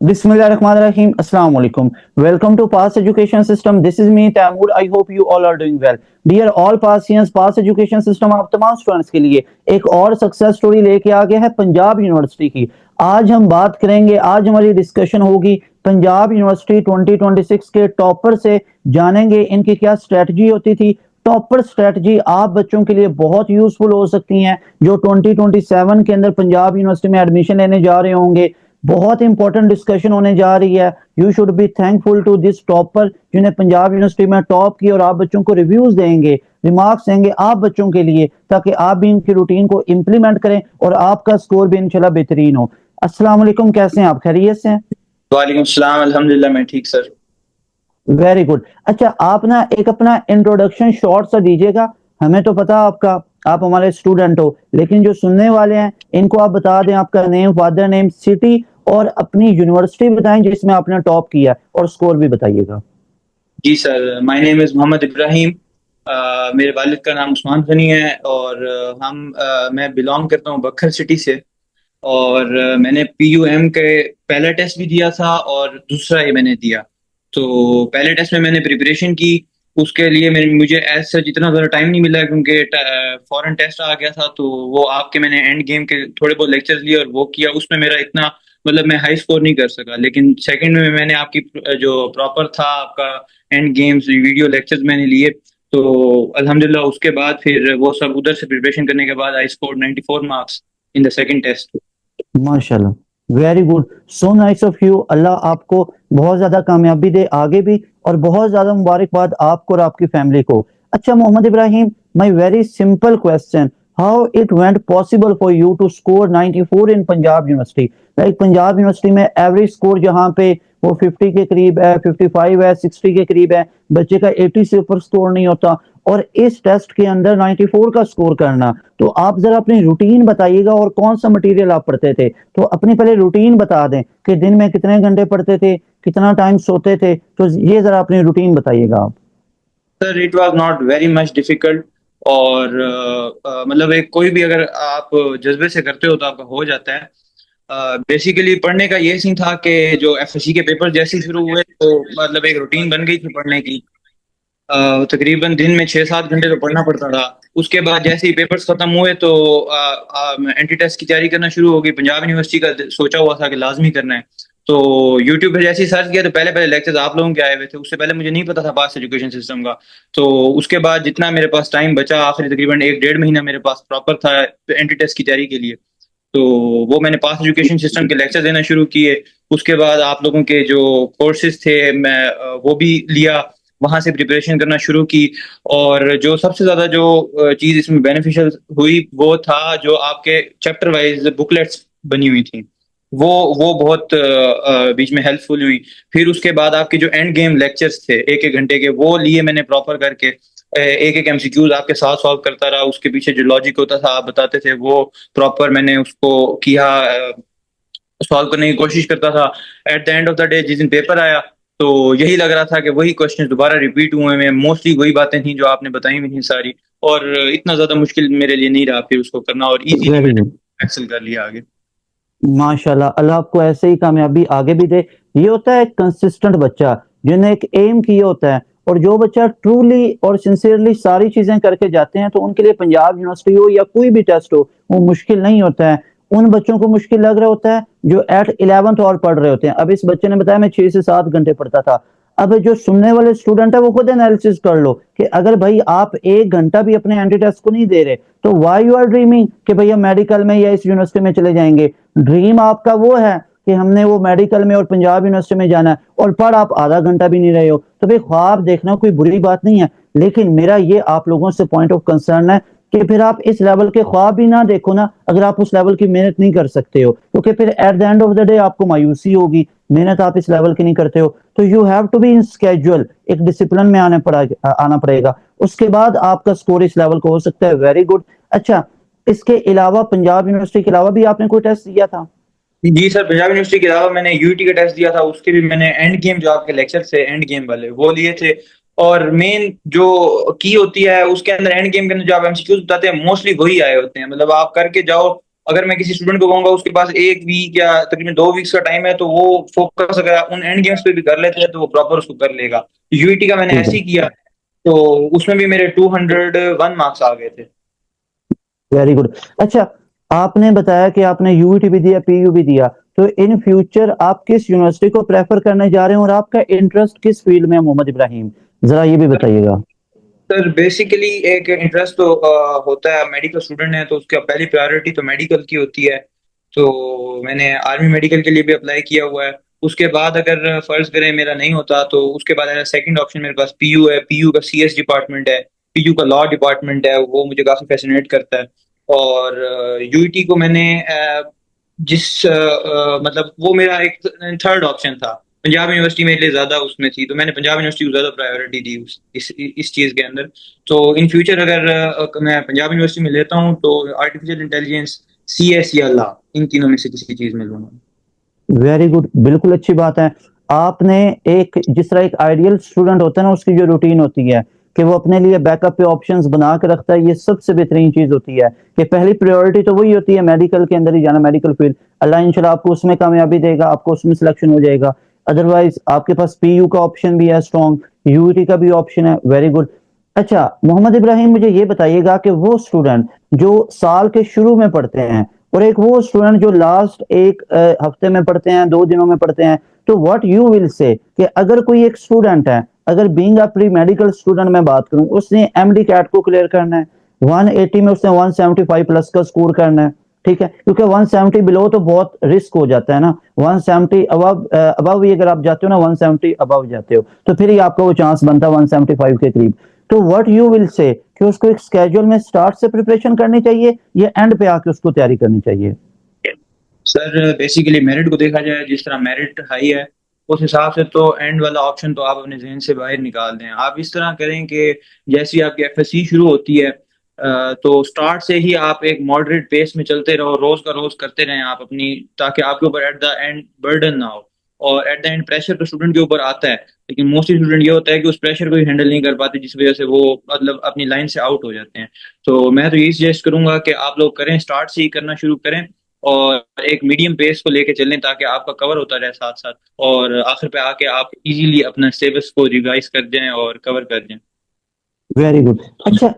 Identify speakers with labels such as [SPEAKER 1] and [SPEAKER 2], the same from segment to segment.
[SPEAKER 1] Bismillahirrahmanirrahim. Assalamu alaikum. Welcome to Pass Education System. This is me, Taimur. I hope you all are doing well. Dear all Passians, Pass Education System आप तमाम students के लिए एक और success story लेके आ गया है Punjab university की। आज हम बात करेंगे, आज हमारी डिस्कशन होगी पंजाब यूनिवर्सिटी 2026 के टॉपर से। जानेंगे इनकी क्या स्ट्रेटजी होती थी। टॉपर स्ट्रेटजी आप बच्चों के लिए बहुत यूजफुल हो सकती हैं जो 2027 के अंदर पंजाब यूनिवर्सिटी में एडमिशन लेने जा रहे होंगे। बहुत इंपॉर्टेंट डिस्कशन होने जा रही है। You should be thankful to this topper जिन्हें पंजाब यूनिवर्सिटी में टॉप की, और आप बच्चों को रिव्यूज देंगे, रिमार्क्स देंगे आप बच्चों के लिए, ताकि आप भी इनकी रूटीन को इंप्लीमेंट करें और आपका स्कोर भी इंशाल्लाह बेहतरीन हो। अस्सलाम वालेकुम, कैसे हैं आप? खैरियत से हैं?
[SPEAKER 2] वालेकुम सलाम, अल्हम्दुलिल्लाह मैं ठीक सर।
[SPEAKER 1] Very good. अच्छा, आप ना एक अपना इंट्रोडक्शन शॉर्ट सा दीजिएगा। हमें तो पता आपका, आप हमारे स्टूडेंट हो, लेकिन जो सुनने वाले हैं इनको आप बता दें आपका नेम, फादर नेम, सिटी और अपनी यूनिवर्सिटी बताएं जिसमें आपने टॉप किया, और स्कोर भी बताइएगा।
[SPEAKER 2] जी sir, my name is Mohammad Ibrahim. मेरे वालिद का नाम उस्मान गनी है और मैं बिलोंग करता हूँ बखर सिटी से। और मैंने पीयूएम के पहला टेस्ट भी दिया था और दूसरा ये मैंने दिया। तो पहले टेस्ट में मैंने प्रिपरेशन की, उसके लिए मुझे एज सच इतना ज़्यादा टाइम नहीं मिला क्योंकि फॉरेन टेस्ट आ गया था। तो वो आपके मैंने एंड गेम के थोड़े बहुत लेक्चर्स लिए और वो किया, उसमें मेरा इतना मतलब मैं हाई स्कोर नहीं कर सका। लेकिन सेकंड में मैंने आपकी जो प्रॉपर था आपका एंड गेम्स वीडियो लेक्चर्स मैंने लिए। तो अल्हम्दुलिल्लाह उसके बाद फिर वो सब उधर से प्रिपरेशन करने के बाद I score 94 marks in the second test.
[SPEAKER 1] माशाल्लाह, very good, so nice of you. Allah आपको बहुत ज्यादा कामयाबी दे आगे भी, और बहुत ज्यादा मुबारकबाद आपको और आपकी फैमिली को। अच्छा Mohammad Ibrahim, my very simple question, how it went possible for you to score 94 in Punjab University? Like Punjab University में एवरेज स्कोर जहाँ पे वो 50 के करीब है, 55 है, 60 के करीब है, बच्चे का 80 से ऊपर स्कोर नहीं होता, और इस टेस्ट के अंदर 94 का स्कोर करना। तो आप जरा अपनी रूटीन बताइएगा और कौन सा मटेरियल आप पढ़ते थे। तो अपनी पहले रूटीन बता दें कि दिन में कितने घंटे पढ़ते थे, कितना टाइम सोते थे, तो ये जरा अपनी रूटीन बताइएगा आप।
[SPEAKER 2] Sir it was not very much difficult. और मतलब एक कोई भी अगर आप जज्बे से करते हो तो आपका हो जाता है। बेसिकली पढ़ने का ये सीन था कि जो एफएससी के पेपर जैसे ही शुरू हुए तो मतलब एक रूटीन बन गई थी पढ़ने की। तकरीबन दिन में 6-7 घंटे तो पढ़ना पड़ता था। उसके बाद जैसे ही पेपर्स खत्म हुए तो एंटी टेस्ट की तैयारी करना शुरू हो गई। पंजाब यूनिवर्सिटी का सोचा हुआ था कि लाजमी करना है। तो यूट्यूब पे जैसे ही सर्च किया तो पहले पहले लेक्चर्स आप लोगों के आए हुए थे, उससे पहले मुझे नहीं पता था पास एजुकेशन सिस्टम का। तो उसके बाद जितना मेरे पास टाइम बचा, आखिरी तकरीबन 1-1.5 महीना मेरे पास प्रॉपर था एंटी टेस्ट की तैयारी के लिए। तो वो मैंने पास एजुकेशन सिस्टम के लेक्चर देना शुरू किए। उसके बाद आप लोगों के जो कोर्सेज थे मैं वो भी लिया, वहां से प्रिपरेशन करना शुरू की। और जो सबसे ज्यादा जो चीज इसमें बेनिफिशियल हुई वो था जो आपके चैप्टर वाइज बुकलेट्स बनी हुई थी। वो वो बहुत बीच में हेल्पफुल हुई। फिर उसके बाद आपके जो एंड गेम लेक्चर्स थे 1-1 घंटे के, वो लिए मैंने प्रॉपर करके। एक एक एमसीक्यूज आपके साथ सॉल्व करता रहा, उसके पीछे जो लॉजिक होता था आप बताते थे वो प्रॉपर मैंने उसको किया, सॉल्व करने की कोशिश करता था। At the end of the day जिस दिन पेपर आया तो यही लग रहा था कि वही क्वेश्चन दोबारा रिपीट हुए हैं, मोस्टली वही बातें थी जो आपने बताई हुई थी सारी। और इतना ज्यादा मुश्किल मेरे लिए नहीं रहा फिर उसको करना, और इजीली
[SPEAKER 1] वेरी
[SPEAKER 2] मैंने
[SPEAKER 1] गुड,
[SPEAKER 2] एक्सेल कर लिया आगे।
[SPEAKER 1] माशाल्लाह, अल्लाह आपको ऐसे ही कामयाबी आगे भी दे। ये होता है कंसिस्टेंट बच्चा जिन्हें एक एम किया होता है, और जो बच्चा ट्रूली और सिंसियरली सारी चीजें करके जाते हैं तो उनके लिए पंजाब यूनिवर्सिटी हो या कोई भी टेस्ट हो वो मुश्किल नहीं होता है। उन बच्चों को मुश्किल लग रहा होता है जो एट 11th और पढ़ रहे होते हैं। अब इस बच्चे ने बताया मैं 6 से 7 घंटे पढ़ता था। अब जो सुनने वाले स्टूडेंट है वो खुद एनालिसिस कर लो कि अगर भाई आप 1 घंटा भी अपने एंटी टेस्ट को नहीं दे रहे तो वाई यू आर ड्रीमिंग कि भैया मेडिकल में या इस यूनिवर्सिटी में चले जाएंगे। ड्रीम आपका वो है कि हमने वो मेडिकल में और पंजाब यूनिवर्सिटी में जाना है, और पर आप आधा घंटा भी नहीं रहे हो, तो भाई ख्वाब देखना कोई बुरी बात नहीं है। लेकिन मेरा ये आप लोगों से पॉइंट ऑफ कंसर्न है कि फिर आप इस लेवल के ख्वाब भी ना देखो ना, अगर आप उस लेवल की मेहनत नहीं कर सकते हो, क्योंकि फिर at the end of the day आपको मायूसी होगी। मेहनत आप इस लेवल की नहीं करते हो तो you have to be in schedule, एक डिसिप्लिन में आना पड़ेगा। उसके बाद आपका स्कोर इस लेवल को हो सकता है। Very good. अच्छा, इसके अलावा पंजाब यूनिवर्सिटी के अलावा भी आपने कोई टेस्ट दिया था?
[SPEAKER 2] जी सर, पंजाब यूनिवर्सिटी के अलावा मैंने यूटी का टेस्ट दिया था, उसके भी मैंने एंड गेम जो आपके लेक्चर थे एंड गेम वाले वो लिए थे। और मेन जो की होती है उसके अंदर एंड गेम के अंदर जो आप एमसीक्यूज बताते हैं मोस्टली वही आए होते हैं। मतलब आप करके जाओ अगर मैं किसी स्टूडेंट को कहूंगा उसके पास एक वीक या तकरीबन 2 वीक्स का टाइम है, तो वो फोकस अगर उन एंड गेम्स पे भी कर लेते हैं तो वो प्रॉपर उसको कर लेगा। यूईटी का मैंने
[SPEAKER 1] ठीक
[SPEAKER 2] ऐसे
[SPEAKER 1] है,
[SPEAKER 2] ही किया, तो उसमें भी मेरे 201 मार्क्स आ गए थे।
[SPEAKER 1] Very good. अच्छा, आपने बताया कि आपने यूईटी भी दिया, पीयू भी दिया, तो इन फ्यूचर आप किस यूनिवर्सिटी को प्रेफर करने जा रहे हैं और आपका इंटरेस्ट किस फील्ड में है मोहम्मद इब्राहिम, जरा ये भी बताइएगा।
[SPEAKER 2] सर बेसिकली एक इंटरेस्ट तो होता है, मेडिकल स्टूडेंट है तो उसका पहली प्रायोरिटी तो मेडिकल की होती है। तो मैंने आर्मी मेडिकल के लिए भी अप्लाई किया हुआ है। उसके बाद अगर फर्ज करें मेरा नहीं होता, तो उसके बाद सेकंड ऑप्शन मेरे पास पीयू है। पीयू का सीएस डिपार्टमेंट है, पीयू का लॉ डिपार्टमेंट है, वो मुझे काफी फैसिनेट करता है। और यूईटी को मैंने मतलब वो मेरा एक थर्ड ऑप्शन था। पंजाब यूनिवर्सिटी मेरे लिए ज्यादा उसमें थी, तो मैंने पंजाब यूनिवर्सिटी को ज्यादा प्रायोरिटी दी इस चीज के अंदर। तो इन फ्यूचर अगर मैं पंजाब यूनिवर्सिटी में लेता हूँ तो आर्टिफिशियल इंटेलिजेंस, सीएस या लॉ, इन तीनों में से किसी चीज में लूंगा।
[SPEAKER 1] वेरी गुड, बिल्कुल अच्छी बात है। आपने एक जिस तरह एक आइडियल स्टूडेंट होता है ना, उसकी जो रूटीन होती है कि वो अपने लिए बैकअप पे ऑप्शंस बना के रखता है, ये सबसे बेहतरीन चीज होती है कि पहली प्रायोरिटी तो वही होती है मेडिकल के अंदर ही जाना, मेडिकल फील्ड। अल्लाह इंशाल्लाह आपको उसमें कामयाबी देगा, आपको उसमें सिलेक्शन हो जाएगा। अदरवाइज आपके पास पीयू का ऑप्शन भी है स्ट्रॉन्ग, यूईटी का भी ऑप्शन है, वेरी गुड। अच्छा मोहम्मद इब्राहिम, मुझे ये बताइएगा कि वो स्टूडेंट जो साल के शुरू में पढ़ते हैं और एक वो स्टूडेंट जो लास्ट एक हफ्ते में पढ़ते हैं, 2 दिनों में पढ़ते हैं, तो व्हाट यू विल से कि अगर कोई एक स्टूडेंट है, अगर being a pre medical student मैं बात करूं, उसने एमडी कैट को क्लियर करना है, 180 में उसने 175 प्लस का स्कोर करना है, ठीक है, क्योंकि 170 बिलो तो बहुत रिस्क हो जाता है ना। 170 अबव अबव ही अगर आप जाते हो ना, 170 अबव जाते हो तो फिर ही आपका वो चांस बनता है 175 के करीब। तो व्हाट यू विल से कि उसको एक स्केड्यूल में स्टार्ट से प्रिपरेशन करनी चाहिए या एंड पे आके उसको तैयारी करनी चाहिए।
[SPEAKER 2] सर बेसिकली मेरिट को देखा जाए, जिस तरह मेरिट हाई है उस हिसाब से तो एंड वाला ऑप्शन तो आप अपने जहन से बाहर निकाल दें। आप इस तरह करें कि जैसी आपकी एफएससी शुरू होती है, तो स्टार्ट से ही आप एक मॉडरेट पेस में चलते रहो, रोज का रोज करते रहें आप अपनी, ताकि आपके ऊपर एट द एंड बर्डन ना हो। और एट द एंड प्रेशर तो स्टूडेंट के ऊपर आता है, लेकिन मोस्टली स्टूडेंट ये होता है कि उस प्रेशर को ही हैंडल नहीं कर पाते, जिस वजह से वो मतलब अपनी लाइन से आउट हो जाते हैं। तो मैं तो यही सजेस्ट करूंगा कि आप लोग करें, स्टार्ट से ही करना शुरू करें और एक मीडियम पेस को लेके चलें, ताकि आपका कवर होता रहे साथ साथ, और आखिर पे आके आप इजीली अपना सिलेबस को रिवाइज कर जाएं और कवर कर जाएं।
[SPEAKER 1] Very good. अच्छा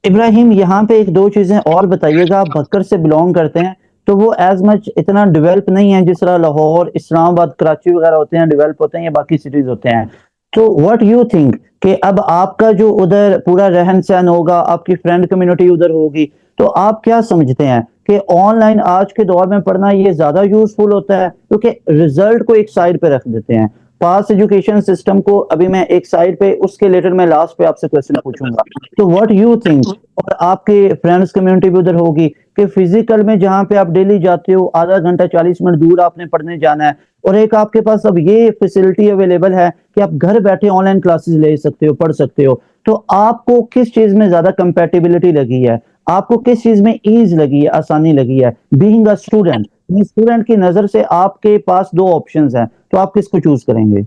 [SPEAKER 1] इब्राहिम, यहाँ पे एक दो चीजें और बताइएगा। आप भक्कर से बिलोंग करते हैं, तो वो एज मच इतना डेवलप नहीं है जिस तरह लाहौर, इस्लामाबाद, कराची वगैरह होते हैं, डेवलप होते हैं या बाकी सिटीज होते हैं। तो व्हाट यू थिंक कि अब आपका जो उधर पूरा रहन सहन होगा, आपकी फ्रेंड कम्युनिटी उधर होगी, तो आप क्या समझते हैं कि ऑनलाइन आज के दौर में पढ़ना ये ज्यादा यूजफुल होता है? क्योंकि रिजल्ट को एक साइड पे रख देते हैं, पास एजुकेशन सिस्टम को अभी मैं एक साइड पे, उसके रिलेटेड मैं लास्ट पे आपसे क्वेश्चन पूछूंगा। तो व्हाट यू थिंक, और आपके फ्रेंड्स कम्युनिटी भी उधर होगी, कि फिजिकल में जहां पे आप डेली जाते हो, आधा घंटा 40 मिनट दूर आपने पढ़ने जाना है, और एक आपके पास अब ये फैसिलिटी अवेलेबल है कि आप घर बैठे ऑनलाइन क्लासेस ले सकते हो, पढ़ सकते हो, तो आपको किस चीज में ज्यादा कंपेटिबिलिटी लगी है? आपको किस चीज में ईज लगी है, आसानी लगी है बीइंग अ स्टूडेंट? स्टूडेंट की नजर से आपके पास दो ऑप्शंस हैं, तो आप किसको चूज करेंगे?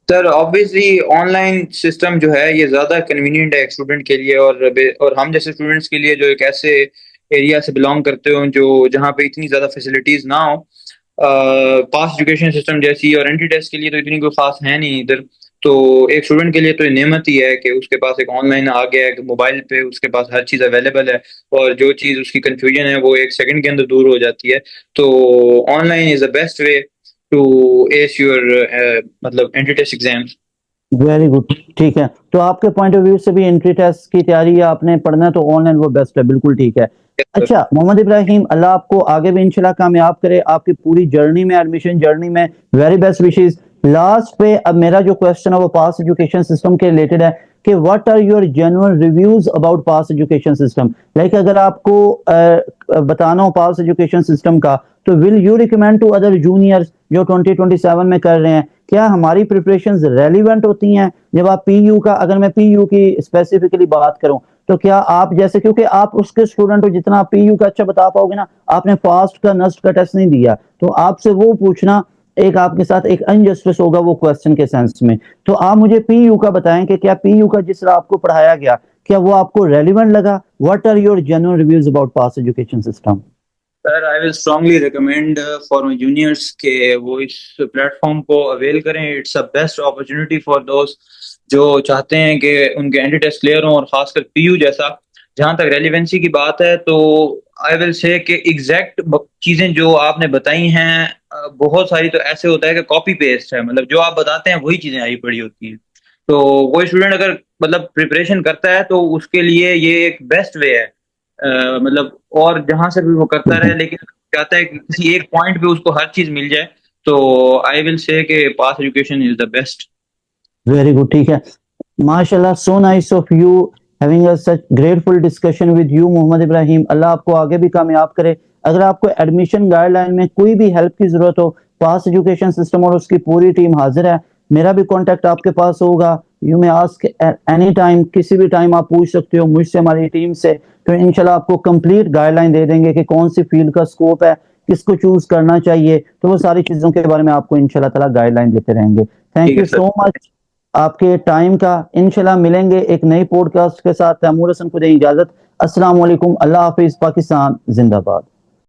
[SPEAKER 2] सर ऑब्वियसली ऑनलाइन सिस्टम जो है ये ज़्यादा कन्वीनियंट है एक स्टूडेंट के लिए, और हम जैसे स्टूडेंट्स के लिए जो एक ऐसे एरिया से बिलोंग करते हो जो जहाँ पे इतनी ज़्यादा फैसिलिटीज़ ना हो। पास एजुकेशन सिस्टम जैसी और एंट्री टेस्ट के लिए तो इतनी कोई खास है नहीं इधर। तो एक स्टूडेंट के लिए तो ये नेमत ही है कि उसके पास एक ऑनलाइन आ गया है, कि मोबाइल पे उसके पास हर चीज़ अवेलेबल है, और जो चीज़ उसकी कंफ्यूजन है वो एक सेकंड के अंदर दूर हो जाती है। तो online is the best way to ace your मतलब entry test exams.
[SPEAKER 1] Very good, ठीक है। तो आपके पॉइंट ऑफ व्यू से भी एंट्री टेस्ट की तैयारी या आपने पढ़ना है तो ऑनलाइन वो बेस्ट है, बिल्कुल ठीक है। अच्छा मोहम्मद इब्राहिम, अल्लाह आपको आगे भी इंशाल्लाह कामयाब करे, आपकी पूरी जर्नी में, एडमिशन जर्नी में वेरी बेस्ट विशेस। लास्ट पे अब मेरा जो क्वेश्चन है वो पास एजुकेशन सिस्टम के रिलेटेड है कि what are your genuine reviews about pass education system. Like अगर आपको बताना हो पास एजुकेशन सिस्टम का, तो will you recommend to other juniors जो 2027 में कर रहे हैं, क्या हमारी प्रिपरेशंस रेलिवेंट होती हैं? जब आप पीयू का, अगर मैं पीयू की स्पेसिफिकली बात करूं, तो क्या आप जैसे, क्योंकि आप उसके स्टूडेंट हो जितना आप पीयू का अच्छा बता पाओगे ना, आपने फास्ट का नस्ट का टेस्ट नहीं दिया, तो आपसे वो पूछना एक आपके साथ एक अनजस्टिस होगा वो क्वेश्चन के सेंस में। तो आप मुझे पीयू का बताएं कि क्या पीयू का जिस तरह आपको पढ़ाया गया, क्या वो आपको रेलिवेंट लगा? What are your genuine reviews about pass education system?
[SPEAKER 2] Sir I will strongly recommend for my juniors के वो इस प्लेटफॉर्म को अवेल करें। It's a best opportunity for दोस्त जो चाहते हैं कि उनके एंटी टेस्ट क्लियर हों, और खासकर पीयू जैसा। जहां तक रेलिवेंसी की बात है तो आई विल से कि एग्जैक्ट चीजें जो आपने बताई हैं, बहुत सारी तो ऐसे होता है कि कॉपी पेस्ट है, मतलब जो आप बताते हैं वही चीजें आई पड़ी होती हैं। तो कोई स्टूडेंट अगर मतलब प्रिपरेशन करता है तो उसके लिए ये एक बेस्ट वे है। मतलब और जहां से भी वो करता रहे, लेकिन चाहता है कि किसी एक पॉइंट पे उसको हर चीज मिल जाए, तो आई विल से कि पास education is the best.
[SPEAKER 1] Very good, ठीक है। माशाल्लाह, so nice of you having a such grateful discussion with you Mohammad Ibrahim. Allah आपको आगे भी कामयाब करे। अगर आपको एडमिशन गाइडलाइन में कोई भी हेल्प की जरूरत हो, पास एजुकेशन सिस्टम और उसकी पूरी टीम हाजिर है। मेरा भी कांटेक्ट आपके पास होगा। You may ask any time, किसी भी टाइम आप पूछ सकते हो मुझसे, हमारी टीम से। तो इंशाल्लाह आपको कंप्लीट गाइडलाइन दे देंगे कि कौन सी फील्ड का स्कोप है, किसको चूज करना चाहिए। तो वो सारी चीजों के बारे में आपको इंशाल्लाह ताला गाइडलाइन देते रहेंगे। थैंक
[SPEAKER 2] ठीक है
[SPEAKER 1] यू
[SPEAKER 2] सर।
[SPEAKER 1] सो मच आपके टाइम का। इंशाल्लाह मिलेंगे एक नई पॉडकास्ट के साथ। तैमूर हसन को दें इजाजत। अस्सलाम वालेकुम, अल्लाह हाफिज, पाकिस्तान जिंदाबाद।